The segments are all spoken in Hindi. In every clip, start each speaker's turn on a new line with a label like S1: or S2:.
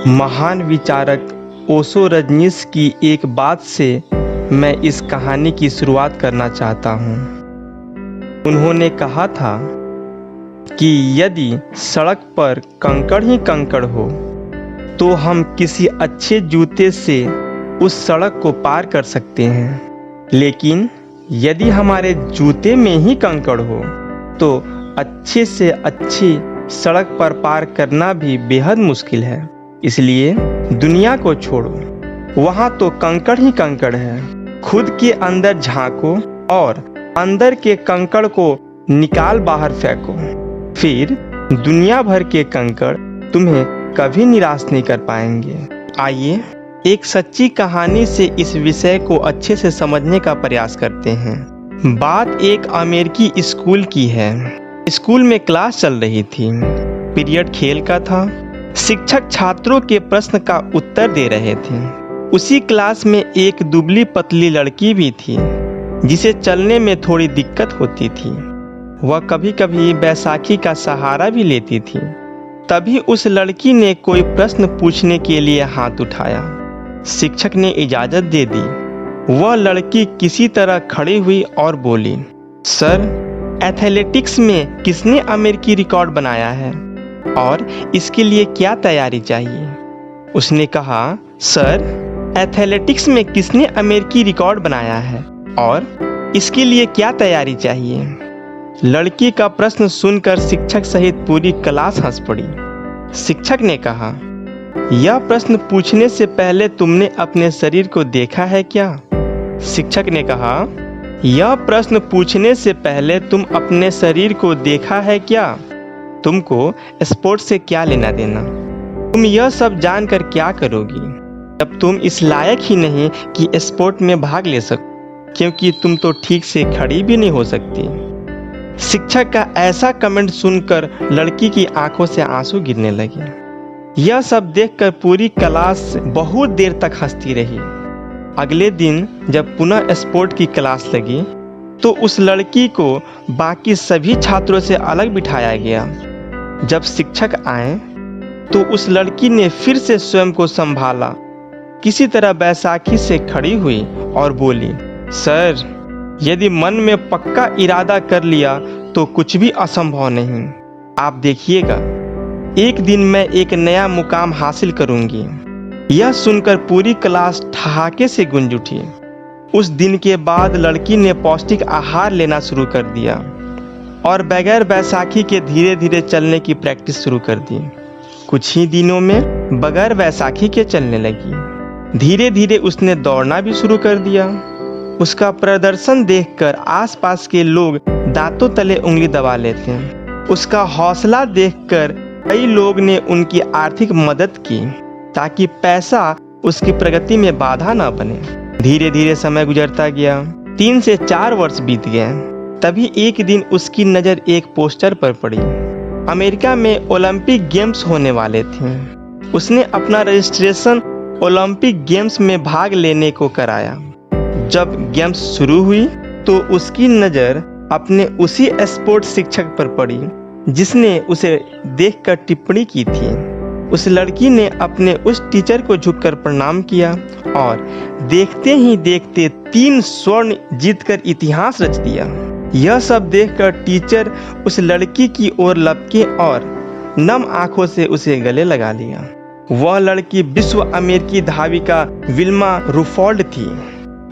S1: महान विचारक ओशो रजनीश की एक बात से मैं इस कहानी की शुरुआत करना चाहता हूँ। उन्होंने कहा था कि यदि सड़क पर कंकड़ ही कंकड़ हो तो हम किसी अच्छे जूते से उस सड़क को पार कर सकते हैं, लेकिन यदि हमारे जूते में ही कंकड़ हो तो अच्छे से अच्छी सड़क पर पार करना भी बेहद मुश्किल है। इसलिए दुनिया को छोड़ो, वहाँ तो कंकड़ ही कंकड़ है। खुद के अंदर झांको और अंदर के कंकड़ को निकाल बाहर फेंको, फिर दुनिया भर के कंकड़ तुम्हें कभी निराश नहीं कर पाएंगे। आइए एक सच्ची कहानी से इस विषय को अच्छे से समझने का प्रयास करते हैं। बात एक अमेरिकी स्कूल की है। स्कूल में क्लास चल रही थी। पीरियड खेल का था। शिक्षक छात्रों के प्रश्न का उत्तर दे रहे थे। उसी क्लास में एक दुबली पतली लड़की भी थी जिसे चलने में थोड़ी दिक्कत होती थी। वह कभी कभी बैसाखी का सहारा भी लेती थी। तभी उस लड़की ने कोई प्रश्न पूछने के लिए हाथ उठाया। शिक्षक ने इजाज़त दे दी। वह लड़की किसी तरह खड़ी हुई और बोली, सर, एथलेटिक्स में किसने अमेरिकी रिकॉर्ड बनाया है और इसके लिए क्या तैयारी चाहिए? उसने कहा, सर, एथलेटिक्स में किसने अमेरिकी रिकॉर्ड बनाया है और इसके लिए क्या तैयारी चाहिए? लड़की का प्रश्न सुनकर शिक्षक सहित पूरी क्लास हंस पड़ी। शिक्षक ने कहा, यह प्रश्न पूछने से पहले तुमने अपने शरीर को देखा है क्या? शिक्षक ने कहा, यह प्रश्न पूछने से पहले तुम अपने शरीर को देखा है क्या? तुमको स्पोर्ट्स से क्या लेना देना? तुम यह सब जानकर क्या करोगी जब तुम इस लायक ही नहीं कि स्पोर्ट में भाग ले सको, क्योंकि तुम तो ठीक से खड़ी भी नहीं हो सकती। शिक्षक का ऐसा कमेंट सुनकर लड़की की आंखों से आंसू गिरने लगे। यह सब देखकर पूरी क्लास बहुत देर तक हंसती रही। अगले दिन जब पुनः स्पोर्ट की क्लास लगी तो उस लड़की को बाकी सभी छात्रों से अलग बिठाया गया। जब शिक्षक आए तो उस लड़की ने फिर से स्वयं को संभाला, किसी तरह बैसाखी से खड़ी हुई और बोली, सर, यदि मन में पक्का इरादा कर लिया तो कुछ भी असंभव नहीं। आप देखिएगा, एक दिन मैं एक नया मुकाम हासिल करूंगी। यह सुनकर पूरी क्लास ठहाके से गूंज उठी। उस दिन के बाद लड़की ने पौष्टिक आहार लेना शुरू कर दिया और बगैर बैसाखी के धीरे धीरे चलने की प्रैक्टिस शुरू कर दी। कुछ ही दिनों में बगैर बैसाखी के चलने लगी। धीरे धीरे उसने दौड़ना भी शुरू कर दिया। उसका प्रदर्शन देखकर आसपास के लोग दांतों तले उंगली दबा लेते हैं। उसका हौसला देखकर कई लोग ने उनकी आर्थिक मदद की ताकि पैसा उसकी प्रगति में बाधा न बने। धीरे धीरे समय गुजरता गया। 3 से 4 वर्ष बीत गए। तभी एक दिन उसकी नज़र एक पोस्टर पर पड़ी। अमेरिका में ओलंपिक गेम्स होने वाले थे। उसने अपना रजिस्ट्रेशन ओलंपिक गेम्स में भाग लेने को कराया। जब गेम्स शुरू हुई तो उसकी नज़र अपने उसी स्पोर्ट्स शिक्षक पर पड़ी जिसने उसे देखकर टिप्पणी की थी। उस लड़की ने अपने उस टीचर को झुककर प्रणाम किया और देखते ही देखते 3 स्वर्ण जीतकर इतिहास रच दिया। यह सब देखकर टीचर उस लड़की की ओर लपके और नम आंखों से उसे गले लगा लिया। वह लड़की विश्व अमेरिकी धाविका विल्मा रुफोल्ड थी,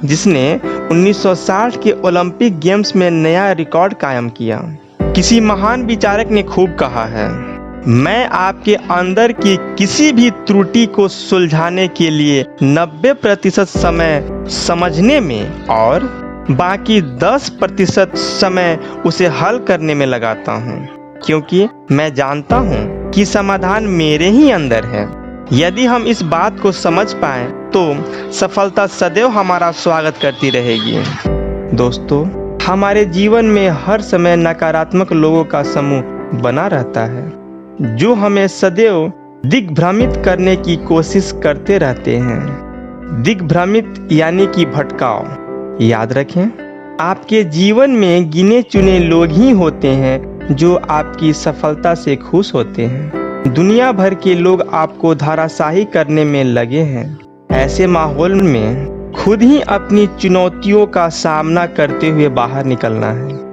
S1: जिसने 1960 के ओलंपिक गेम्स में नया रिकॉर्ड कायम किया। किसी महान विचारक ने खूब कहा है, मैं आपके अंदर की किसी भी त्रुटि को सुलझाने के लिए 90% समय समझने में और बाकी 10% समय उसे हल करने में लगाता हूँ, क्योंकि मैं जानता हूँ कि समाधान मेरे ही अंदर है। यदि हम इस बात को समझ पाएं तो सफलता सदैव हमारा स्वागत करती रहेगी। दोस्तों, हमारे जीवन में हर समय नकारात्मक लोगों का समूह बना रहता है जो हमें सदैव दिग्भ्रमित करने की कोशिश करते रहते हैं। दिग्भ्रमित यानी कि भटकाव। याद रखें, आपके जीवन में गिने चुने लोग ही होते हैं जो आपकी सफलता से खुश होते हैं। दुनिया भर के लोग आपको धराशायी करने में लगे हैं। ऐसे माहौल में खुद ही अपनी चुनौतियों का सामना करते हुए बाहर निकलना है।